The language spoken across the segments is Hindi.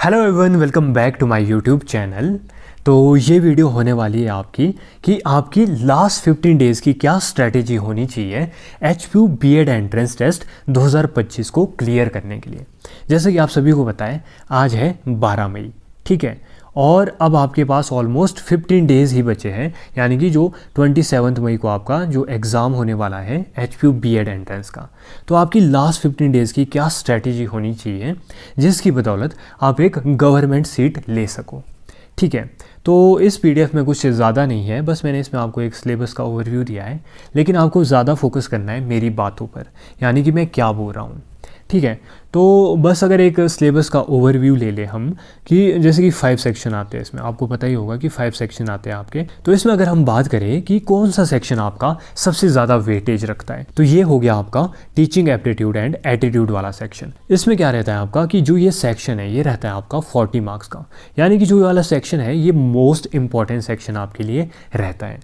Hello everyone, welcome back to my YouTube channel. तो ये वीडियो होने वाली है आपकी कि आपकी लास्ट 15 डेज़ की क्या स्ट्रैटेजी होनी चाहिए एचपीयू बीएड एंट्रेंस टेस्ट 2025 को क्लियर करने के लिए। जैसे कि आप सभी को पता है, आज है 12 मई, ठीक है, और अब आपके पास ऑलमोस्ट 15 डेज़ ही बचे हैं, यानी कि जो 27 मई को आपका जो एग्ज़ाम होने वाला है एचपीयू बीएड एंट्रेंस का। तो आपकी लास्ट 15 डेज़ की क्या स्ट्रैटेजी होनी चाहिए जिसकी बदौलत आप एक गवर्नमेंट सीट ले सको, ठीक है। तो इस पीडीएफ में कुछ ज़्यादा नहीं है, बस मैंने इसमें आपको एक सिलेबस का ओवरव्यू दिया है, लेकिन आपको ज़्यादा फोकस करना है मेरी बातों पर, यानी कि मैं क्या बोल रहा हूँ, ठीक है। तो बस अगर एक सिलेबस का ओवरव्यू ले ले हम, कि जैसे कि 5 सेक्शन आते हैं इसमें, आपको पता ही होगा कि 5 सेक्शन आते हैं आपके। तो इसमें अगर हम बात करें कि कौन सा सेक्शन आपका सबसे ज़्यादा वेटेज रखता है, तो ये हो गया आपका टीचिंग एप्टीट्यूड एंड एटीट्यूड वाला सेक्शन। इसमें क्या रहता है आपका कि जो ये सेक्शन है ये रहता है आपका 40 मार्क्स का, यानी कि जो वाला सेक्शन है ये मोस्ट इंपॉर्टेंट सेक्शन आपके लिए रहता है।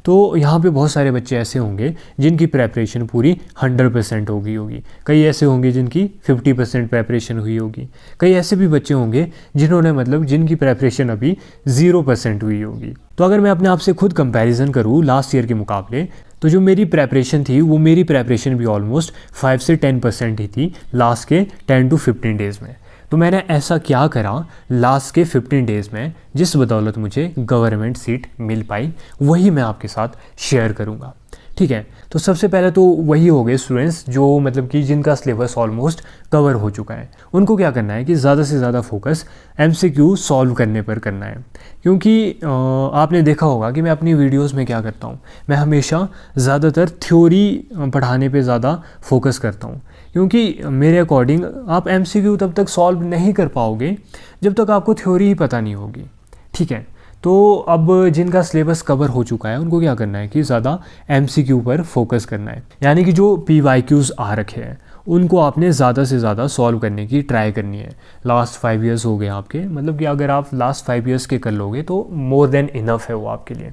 तो यहाँ पे बहुत सारे बच्चे ऐसे होंगे जिनकी प्रेपरेशन पूरी 100% हो गई होगी, कई ऐसे होंगे जिनकी 50% प्रेपरेशन हुई होगी, कई ऐसे भी बच्चे होंगे जिन्होंने जिनकी प्रेपरेशन अभी 0% हुई होगी। तो अगर मैं अपने आप से खुद कंपैरिजन करूँ लास्ट ईयर के मुकाबले, तो जो मेरी प्रेपरेशन थी वो मेरी प्रेपरेशन भी ऑलमोस्ट 5 से 10% ही थी लास्ट के 10 to 15 डेज़ में। तो मैंने ऐसा क्या करा लास्ट के 15 डेज़ में जिस बदौलत मुझे गवर्नमेंट सीट मिल पाई, वही मैं आपके साथ शेयर करूँगा, ठीक है। तो सबसे पहले तो वही हो गए स्टूडेंट्स जो कि जिनका सिलेबस ऑलमोस्ट कवर हो चुका है। उनको क्या करना है कि ज़्यादा से ज़्यादा फोकस एमसीक्यू सॉल्व करने पर करना है, क्योंकि आपने देखा होगा कि मैं अपनी वीडियोस में क्या करता हूँ, मैं हमेशा ज़्यादातर थ्योरी पढ़ाने पे ज़्यादा फोकस करता हूँ, क्योंकि मेरे अकॉर्डिंग आप एमसीक्यू तब तक सॉल्व नहीं कर पाओगे जब तक आपको थ्योरी ही पता नहीं होगी, ठीक है। तो अब जिनका सिलेबस कवर हो चुका है उनको क्या करना है कि ज़्यादा एमसीक्यू पर फोकस करना है, यानी कि जो पीवाईक्यूज़ आ रखे हैं उनको आपने ज़्यादा से ज़्यादा सॉल्व करने की ट्राई करनी है। लास्ट 5 ईयर्स हो गए आपके, कि अगर आप लास्ट 5 ईयर्स के कर लोगे तो मोर देन इनफ है वो आपके लिए।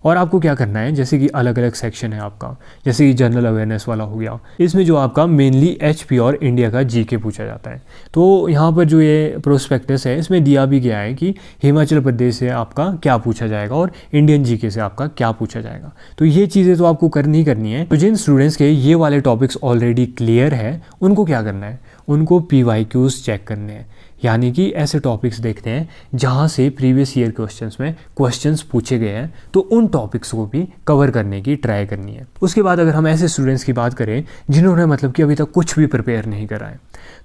और आपको क्या करना है, जैसे कि अलग अलग सेक्शन है आपका, जैसे कि जनरल अवेयरनेस वाला हो गया, इसमें जो आपका मेनली एचपी और इंडिया का जीके पूछा जाता है। तो यहाँ पर जो ये प्रोस्पेक्टस है इसमें दिया भी गया है कि हिमाचल प्रदेश से आपका क्या पूछा जाएगा और इंडियन जीके से आपका क्या पूछा जाएगा। तो ये चीज़ें तो आपको करनी है। तो जिन स्टूडेंट्स के ये वाले टॉपिक्स ऑलरेडी क्लियर है उनको क्या करना है, उनको पीवाईक्यूज़ चेक करने हैं, यानी कि ऐसे टॉपिक्स देखते हैं जहाँ से प्रीवियस ईयर क्वेश्चंस में क्वेश्चंस पूछे गए हैं, तो उन टॉपिक्स को भी कवर करने की ट्राई करनी है। उसके बाद अगर हम ऐसे स्टूडेंट्स की बात करें जिन्होंने कि अभी तक कुछ भी प्रिपेयर नहीं करा है,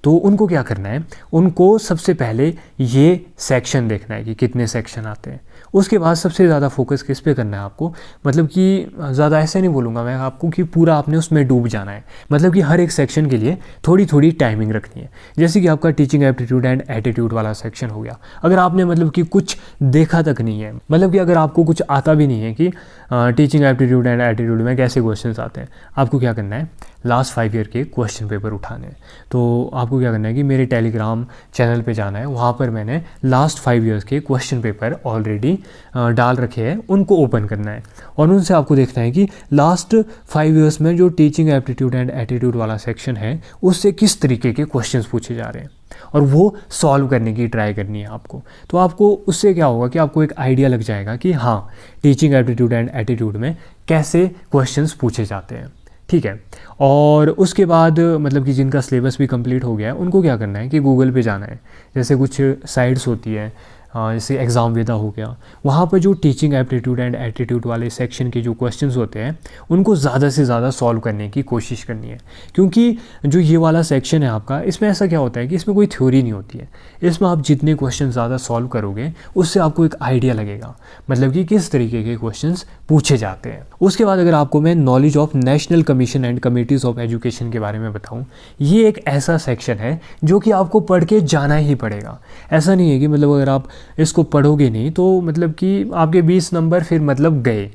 तो उनको क्या करना है, उनको सबसे पहले ये सेक्शन देखना है कि कितने सेक्शन आते हैं। उसके बाद सबसे ज़्यादा फोकस किस पे करना है आपको, कि ज़्यादा ऐसे नहीं बोलूँगा मैं आपको कि पूरा आपने उसमें डूब जाना है, कि हर एक सेक्शन के लिए थोड़ी थोड़ी टाइमिंग रखनी है। जैसे कि आपका टीचिंग एप्टीट्यूड एंड एटीट्यूड वाला सेक्शन हो गया, अगर आपने कि कुछ देखा तक नहीं है, कि अगर आपको कुछ आता भी नहीं है कि टीचिंग एप्टीट्यूड एंड एटीट्यूड में कैसे क्वेश्चंस आते हैं, आपको क्या करना है, लास्ट 5 ईयर के क्वेश्चन पेपर उठाने हैं। तो आपको क्या करना है कि मेरे टेलीग्राम चैनल पे जाना है, वहाँ पर मैंने लास्ट 5 ईयर्स के क्वेश्चन पेपर ऑलरेडी डाल रखे हैं, उनको ओपन करना है और उनसे आपको देखना है कि लास्ट 5 ईयर्स में जो टीचिंग एप्टीट्यूड एंड एटीट्यूड वाला सेक्शन है उससे किस तरीके के क्वेश्चंस पूछे जा रहे हैं, और वो सॉल्व करने की ट्राई करनी है आपको। तो आपको उससे क्या होगा कि आपको एक आइडिया लग जाएगा कि हाँ, टीचिंग एप्टीट्यूड एंड एटीट्यूड में कैसे क्वेश्चंस पूछे जाते हैं, ठीक है। और उसके बाद कि जिनका सिलेबस भी कंप्लीट हो गया है उनको क्या करना है कि गूगल पे जाना है, जैसे कुछ साइट्स होती है, जैसे एग्ज़ाम वेदा हो गया, वहाँ पर जो टीचिंग एप्टीट्यूड एंड एटीट्यूड वाले सेक्शन के जो क्वेश्चंस होते हैं उनको ज़्यादा से ज़्यादा सॉल्व करने की कोशिश करनी है, क्योंकि जो ये वाला सेक्शन है आपका, इसमें ऐसा क्या होता है कि इसमें कोई थ्योरी नहीं होती है। इसमें आप जितने क्वेश्चन ज़्यादा सॉल्व करोगे उससे आपको एक आइडिया लगेगा, कि किस तरीके के क्वेश्चन पूछे जाते हैं। उसके बाद अगर आपको मैं knowledge of national commission and committees of education के बारे में बताऊँ, ये एक ऐसा सेक्शन है जो कि आपको पढ़ के जाना ही पड़ेगा। ऐसा नहीं है कि अगर आप इसको पढ़ोगे नहीं तो कि आपके 20 नंबर फिर गए।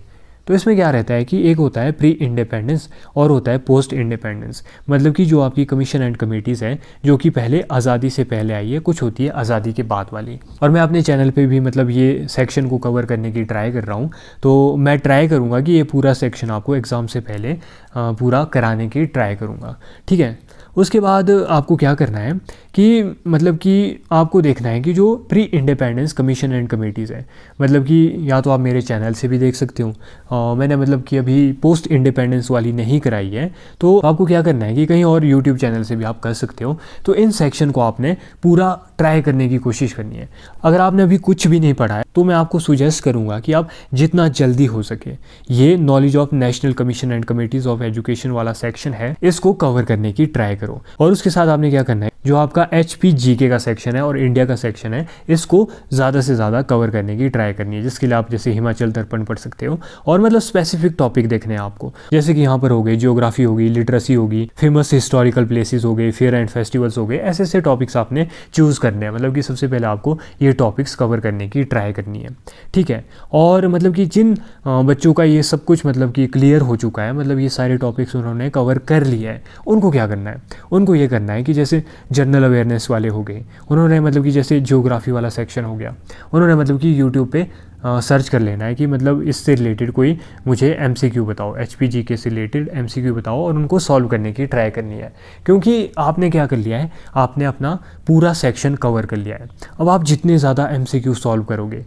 तो इसमें क्या रहता है कि एक होता है प्री इंडिपेंडेंस और होता है पोस्ट इंडिपेंडेंस, कि जो आपकी कमीशन एंड कमेटीज़ हैं जो कि पहले आज़ादी से पहले आई है, कुछ होती है आज़ादी के बाद वाली। और मैं अपने चैनल पे भी ये सेक्शन को कवर करने की ट्राई कर रहा हूँ, तो मैं ट्राई करूँगा कि ये पूरा सेक्शन आपको एग्ज़ाम से पहले पूरा कराने की ट्राई करूँगा, ठीक है। उसके बाद आपको क्या करना है कि मतलब कि आपको देखना है कि जो pre independence commission and committees है, मतलब कि या तो आप मेरे चैनल से भी देख सकते हो, मैंने मतलब कि अभी पोस्ट इंडिपेंडेंस वाली नहीं कराई है, तो आपको क्या करना है कि कहीं और यूट्यूब चैनल से भी आप कर सकते हो। तो इन सेक्शन को आपने पूरा ट्राई करने की कोशिश करनी है। अगर आपने अभी कुछ भी नहीं पढ़ा है तो मैं आपको सुजेस्ट करूंगा कि आप जितना जल्दी हो सके ये knowledge of national commission and committees of education वाला सेक्शन है, इसको कवर करने की ट्राई करो। और उसके साथ आपने क्या करना है, जो आपका HP GK का सेक्शन है और इंडिया का सेक्शन है, इसको ज़्यादा से ज़्यादा कवर करने की ट्राई करनी है, जिसके लिए आप जैसे हिमाचल दर्पण पढ़ सकते हो। और मतलब स्पेसिफिक टॉपिक देखने हैं आपको, जैसे कि यहाँ पर हो गए जियोग्राफी होगी, लिटरेसी होगी, फेमस हिस्टोरिकल प्लेसेस हो गए, फेयर एंड फेस्टिवल्स हो गए, ऐसे ऐसे टॉपिक्स आपने चूज़ करने हैं। मतलब कि सबसे पहले आपको ये टॉपिक्स कवर करने की ट्राई करनी है, ठीक है। और मतलब कि जिन बच्चों का ये सब कुछ मतलब कि क्लियर हो चुका है, मतलब ये सारे टॉपिक्स उन्होंने कवर कर लिया है, उनको क्या करना है, उनको ये करना है कि जैसे जनरल अवेयरनेस वाले हो गए, उन्होंने मतलब कि जैसे ज्योग्राफी वाला सेक्शन हो गया, उन्होंने मतलब कि यूट्यूब पे सर्च कर लेना है कि मतलब इससे रिलेटेड कोई मुझे MCQ बताओ, HP GK से रिलेटेड MCQ बताओ, और उनको सॉल्व करने की ट्राई करनी है। क्योंकि आपने क्या कर लिया है, आपने अपना पूरा सेक्शन कवर कर लिया है। अब आप जितने ज़्यादा MCQ सॉल्व करोगे,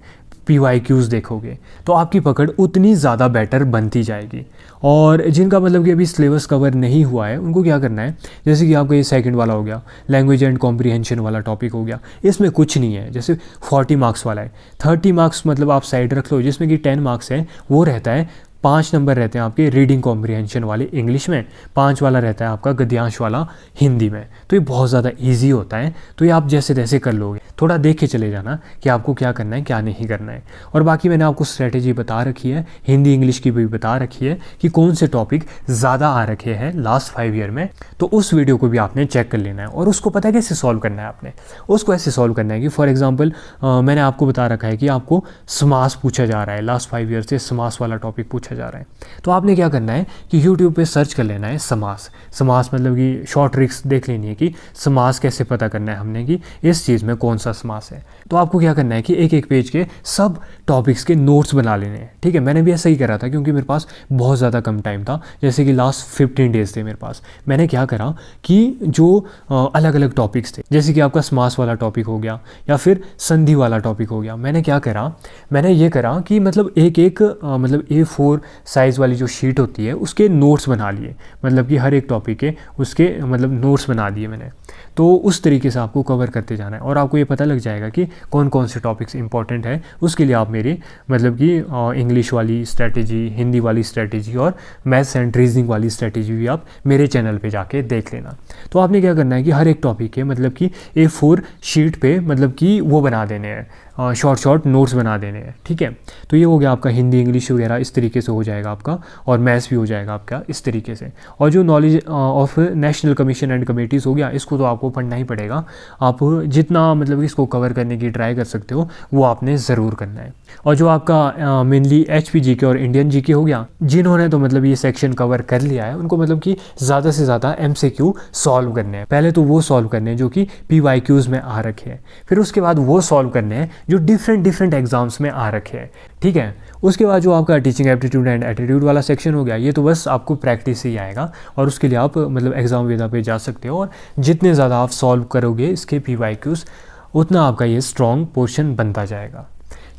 PYQs देखोगे, तो आपकी पकड़ उतनी ज़्यादा बेटर बनती जाएगी। और जिनका मतलब कि अभी सिलेबस कवर नहीं हुआ है, उनको क्या करना है, जैसे कि आपका ये सेकंड वाला हो गया, लैंग्वेज एंड कॉम्प्रिहेंशन वाला टॉपिक हो गया, इसमें कुछ नहीं है। जैसे 40 मार्क्स वाला है, 30 मार्क्स मतलब आप साइड रख लो, जिसमें कि 10 मार्क्स है वो रहता है, 5 नंबर रहते हैं आपके रीडिंग कॉम्प्रिहेंशन वाले इंग्लिश में, 5 वाला रहता है आपका गद्यांश वाला हिंदी में। तो ये बहुत ज़्यादा इजी होता है, तो ये आप जैसे तैसे कर लोगे। थोड़ा देख के चले जाना कि आपको क्या करना है क्या नहीं करना है। और बाकी मैंने आपको स्ट्रेटेजी बता रखी है, हिंदी इंग्लिश की भी बता रखी है कि कौन से टॉपिक ज़्यादा आ रखे हैं लास्ट 5 ईयर में, तो उस वीडियो को भी आपने चेक कर लेना है। और उसको पता है कैसे सॉल्व करना है, आपने उसको ऐसे सॉल्व करना है कि फॉर एग्जाम्पल मैंने आपको बता रखा है कि आपको समास पूछा जा रहा है, लास्ट 5 ईयर से समास वाला टॉपिक पूछा जा रहा है। तो आपने क्या करना है कि यूट्यूब पे सर्च कर लेना है समास। समास मतलब कि शॉर्ट ट्रिक्स देख लेनी है कि समास कैसे पता करना है हमने कि इस चीज़ में कौन सा समास है। तो आपको क्या करना है कि एक एक पेज के सब टॉपिक्स के नोट्स बना लेने हैं, ठीक है। मैंने भी ऐसा ही करा था क्योंकि मेरे पास बहुत ज़्यादा कम टाइम था, जैसे कि लास्ट 15 डेज थे मेरे पास। मैंने क्या करा कि जो अलग अलग टॉपिक्स थे, जैसे कि आपका समास वाला टॉपिक हो गया या फिर संधि वाला टॉपिक हो गया, मैंने क्या करा, मैंने ये करा कि मतलब एक एक मतलब A4 साइज़ वाली जो शीट होती है उसके नोट्स बना लिए, मतलब कि हर एक टॉपिक के उसके मतलब नोट्स बना दिए मैंने। तो उस तरीके से आपको कवर करते जाना है और आपको ये पता लग जाएगा कि कौन कौन से टॉपिक्स इंपॉर्टेंट है। उसके लिए आप मेरी मतलब कि इंग्लिश वाली स्ट्रेटेजी, हिंदी वाली स्ट्रेटेजी और मैथ्स एंड रीजनिंग वाली स्ट्रेटेजी भी आप मेरे चैनल पे जाके देख लेना। तो आपने क्या करना है कि हर एक टॉपिक के मतलब कि A4 शीट पे मतलब कि वो बना देने हैं, शॉर्ट शॉर्ट नोट्स बना देने हैं, ठीक है। तो ये हो गया आपका हिंदी इंग्लिश वगैरह, इस तरीके से हो जाएगा आपका, और मैथ्स भी हो जाएगा आपका इस तरीके से। और जो knowledge of national commission and committees हो गया, इसको तो आपको पढ़ना ही पड़ेगा। आप जितना मतलब इसको कवर करने की ट्राई कर सकते हो वो आपने ज़रूर करना है। और जो आपका मेनली HP GK और इंडियन GK हो गया, जिन्होंने तो मतलब ये सेक्शन कवर कर लिया है, उनको मतलब कि ज़्यादा से ज़्यादा MCQ सॉल्व करने हैं। पहले तो वो सॉल्व करने हैं जो कि PYQs में आ रखे हैं, फिर उसके बाद वो सॉल्व करने हैं जो डिफरेंट एग्जाम्स में आ रखे हैं, ठीक है। उसके बाद जो आपका टीचिंग एप्टीट्यूड एंड एटीट्यूड वाला सेक्शन हो गया, ये तो बस आपको प्रैक्टिस से ही आएगा और उसके लिए आप मतलब एग्जाम वेदा पे जा सकते हो। और जितने ज़्यादा आप सॉल्व करोगे इसके PYQs, उतना आपका ये स्ट्रॉन्ग पोर्शन बनता जाएगा,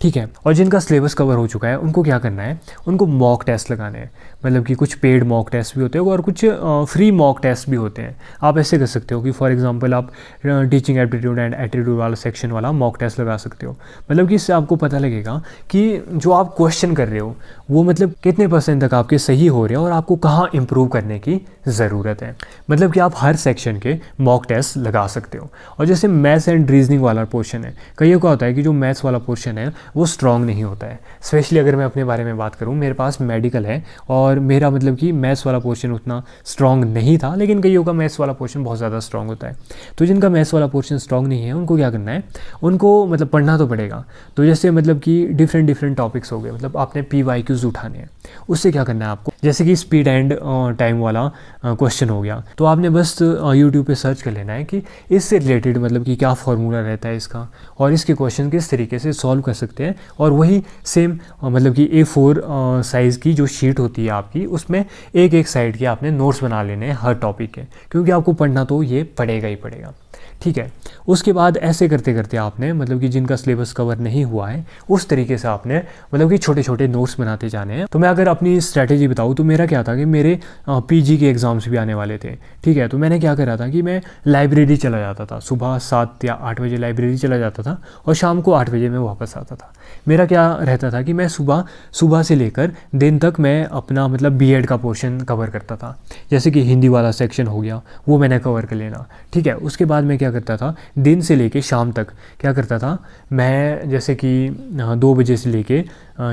ठीक है। और जिनका सिलेबस कवर हो चुका है उनको क्या करना है, उनको मॉक टेस्ट लगाने हैं। मतलब कि कुछ पेड मॉक टेस्ट भी होते हैं और कुछ फ्री मॉक टेस्ट भी होते हैं। आप ऐसे कर सकते हो कि फॉर एग्जांपल आप टीचिंग एप्टीट्यूड एंड एटीट्यूड वाला सेक्शन वाला मॉक टेस्ट लगा सकते हो। मतलब कि इससे आपको पता लगेगा कि जो आप क्वेश्चन कर रहे हो वो मतलब कितने % तक आपके सही हो रहे हैं और आपको कहाँ इम्प्रूव करने की ज़रूरत है। मतलब कि आप हर सेक्शन के मॉक टेस्ट लगा सकते हो। और जैसे मैथ्स एंड रीजनिंग वाला पोर्शन है, कईयों का होता है कि जो मैथ्स वाला पोर्शन है वो स्ट्रॉन्ग नहीं होता है। स्पेशली अगर मैं अपने बारे में बात करूँ, मेरे पास मेडिकल है और मेरा मतलब कि मैथ्स वाला पोर्शन उतना स्ट्रॉन्ग नहीं था, लेकिन कईयों का मैथ्स वाला पोर्शन बहुत ज़्यादा स्ट्रॉन्ग होता है। तो जिनका मैथ्स वाला पोर्शन स्ट्रॉन्ग नहीं है उनको क्या करना है, उनको मतलब पढ़ना तो पड़ेगा। तो जैसे मतलब कि डिफरेंट टॉपिक्स हो गए, मतलब आपने PYQs उठाने हैं। उससे क्या करना है आपको, जैसे कि स्पीड एंड टाइम वाला क्वेश्चन हो गया, तो आपने बस यूट्यूब पे सर्च कर लेना है कि इससे रिलेटेड मतलब कि क्या फॉर्मूला रहता है इसका और इसके क्वेश्चन किस तरीके से सॉल्व कर सकते होते हैं, और वही सेम मतलब कि A4 साइज़ की जो शीट होती है आपकी, उसमें एक एक साइड के आपने नोट्स बना लेने हैं हर टॉपिक के, क्योंकि आपको पढ़ना तो ये पड़ेगा ही पड़ेगा। ठीक है, उसके बाद ऐसे करते करते आपने मतलब कि जिनका सिलेबस कवर नहीं हुआ है उस तरीके से आपने मतलब कि छोटे छोटे नोट्स बनाते जाने हैं। तो मैं अगर अपनी स्ट्रैटेजी बताऊँ तो मेरा क्या था कि मेरे पीजी के एग्ज़ाम्स भी आने वाले थे। ठीक है, तो मैंने क्या करा था कि मैं लाइब्रेरी चला जाता था, सुबह 7 या 8 बजे लाइब्रेरी चला जाता था और शाम को 8 बजे मैं वापस आता था। मेरा क्या रहता था कि मैं सुबह से लेकर दिन तक मैं अपना मतलब बीएड का पोर्शन कवर करता था। जैसे कि हिंदी वाला सेक्शन हो गया, वो मैंने कवर कर लेना। ठीक है, उसके बाद मैं क्या करता था, दिन से लेके शाम तक क्या करता था मैं, जैसे कि 2 बजे से लेके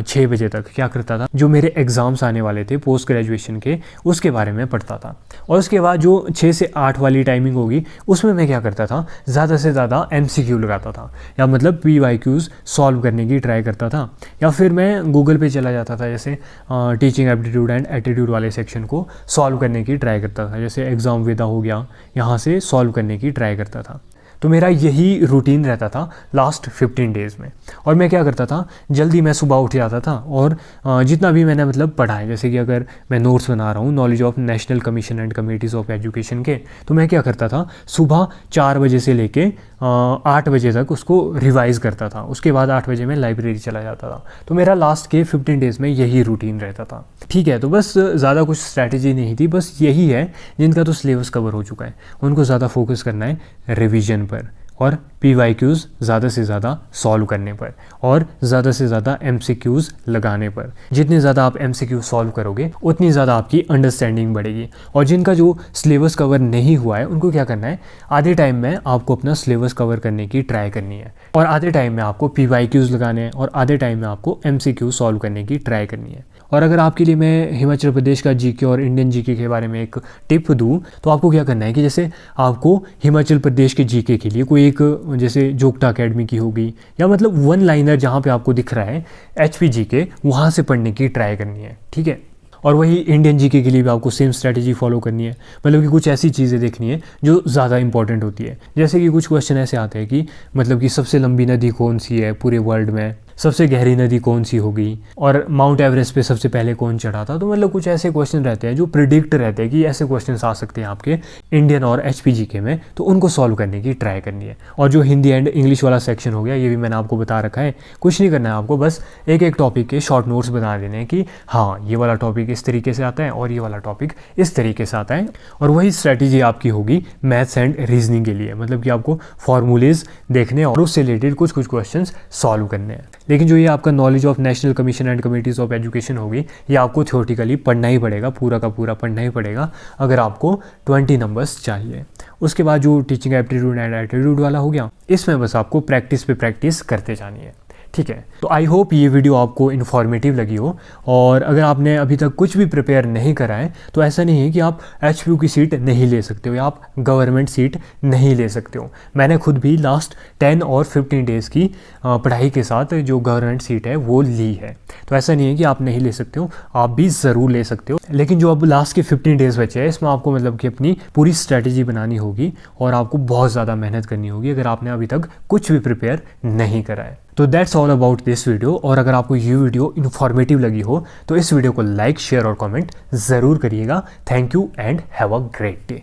6 बजे तक क्या करता था, जो मेरे एग्ज़ाम्स आने वाले थे पोस्ट ग्रेजुएशन के, उसके बारे में पढ़ता था। और उसके बाद जो 6 से 8 वाली टाइमिंग होगी, उसमें मैं क्या करता था, ज़्यादा से ज़्यादा MCQ लगाता था, या मतलब PYQs सॉल्व करने की ट्राई करता था। या फिर मैं गूगल पे चला जाता था, जैसे टीचिंग एप्टीट्यूड एंड एटीट्यूड वाले सेक्शन को सॉल्व करने की ट्राई करता था, जैसे एग्ज़ाम वेदा हो गया, यहाँ से सॉल्व करने की ट्राई करता था। तो मेरा यही रूटीन रहता था लास्ट 15 डेज़ में। और मैं क्या करता था, जल्दी मैं सुबह उठ जाता था और जितना भी मैंने मतलब पढ़ा है, जैसे कि अगर मैं नोट्स बना रहा हूँ knowledge of national commission and committees of education के, तो मैं क्या करता था, सुबह 4 बजे से लेके 8 बजे तक उसको रिवाइज़ करता था। उसके बाद 8 बजे मैं लाइब्रेरी चला जाता था। तो मेरा लास्ट के 15 डेज़ में यही रूटीन रहता था। ठीक है, तो बस ज़्यादा कुछ स्ट्रैटेजी नहीं थी, बस यही है, जिनका तो सिलेबस कवर हो चुका है उनको ज़्यादा फोकस करना है रिवीजन पर, और PYQs ज़्यादा से ज़्यादा सॉल्व करने पर, और ज़्यादा से ज़्यादा MCQs लगाने पर। जितने ज़्यादा आप MCQ सॉल्व करोगे उतनी ज़्यादा आपकी अंडरस्टैंडिंग बढ़ेगी। और जिनका जो सिलेबस कवर नहीं हुआ है उनको क्या करना है, आधे टाइम में आपको अपना सिलेबस कवर करने की ट्राई करनी है, और आधे टाइम में आपको PYQs लगाने हैं, और आधे टाइम में आपको MCQ सॉल्व करने की ट्राई करनी है। और अगर आपके लिए मैं हिमाचल प्रदेश का जीके और इंडियन जीके के बारे में एक टिप दूं, तो आपको क्या करना है कि जैसे आपको हिमाचल प्रदेश के जीके के लिए कोई एक, जैसे जोगटा अकेडमी की होगी, या मतलब वन लाइनर जहां पे आपको दिख रहा है HP जीके, वहां से पढ़ने की ट्राई करनी है। ठीक है, और वही इंडियन जीके के लिए भी आपको सेम स्ट्रैटेजी फॉलो करनी है, मतलब कि कुछ ऐसी चीज़ें देखनी है जो ज़्यादा इंपॉर्टेंट होती है। जैसे कि कुछ क्वेश्चन ऐसे आते हैं कि मतलब कि सबसे लंबी नदी कौन सी है पूरे वर्ल्ड में, सबसे गहरी नदी कौन सी होगी, और माउंट एवरेस्ट पे सबसे पहले कौन चढ़ा था। तो मतलब कुछ ऐसे क्वेश्चन रहते हैं जो प्रिडिक्ट रहते हैं कि ऐसे क्वेश्चन आ सकते हैं आपके इंडियन और HP जीके में, तो उनको सॉल्व करने की ट्राई करनी है। और जो हिंदी एंड इंग्लिश वाला सेक्शन हो गया, ये भी मैंने आपको बता रखा है। कुछ नहीं करना है आपको, बस एक एक टॉपिक के शॉर्ट नोट्स बना देने हैं कि हाँ ये वाला टॉपिक इस तरीके से आता है और ये वाला टॉपिक इस तरीके से आता है। और वही स्ट्रैटेजी आपकी होगी मैथ्स एंड रीजनिंग के लिए, मतलब कि आपको फॉर्मूलेज देखने और उससे रिलेटेड कुछ कुछ क्वेश्चन सॉल्व करने हैं। लेकिन जो ये आपका knowledge of national commission and committees of education होगी, ये आपको थ्योरेटिकली पढ़ना ही पड़ेगा, पूरा का पूरा पढ़ना ही पड़ेगा अगर आपको 20 नंबर्स चाहिए। उसके बाद जो टीचिंग एप्टीट्यूड एंड एटीट्यूड वाला हो गया, इसमें बस आपको प्रैक्टिस पे प्रैक्टिस करते जानी है। ठीक है, तो आई होप ये वीडियो आपको इन्फॉर्मेटिव लगी हो। और अगर आपने अभी तक कुछ भी प्रिपेयर नहीं करा है, तो ऐसा नहीं है कि आप HPU की सीट नहीं ले सकते हो या आप गवर्नमेंट सीट नहीं ले सकते हो। मैंने खुद भी लास्ट 10 और 15 डेज़ की पढ़ाई के साथ जो गवर्नमेंट सीट है वो ली है। तो ऐसा नहीं है कि आप नहीं ले सकते हो, आप भी ज़रूर ले सकते हो। लेकिन जो अब लास्ट के 15 डेज़ बचे हैं, इसमें आपको मतलब कि अपनी पूरी स्ट्रैटेजी बनानी होगी और आपको बहुत ज़्यादा मेहनत करनी होगी अगर आपने अभी तक कुछ भी प्रिपेयर नहीं करा है। तो that's all about this video. और अगर आपको ये वीडियो इन्फॉर्मेटिव लगी हो तो इस वीडियो को लाइक, शेयर और कमेंट ज़रूर करिएगा। Thank you and have a great day.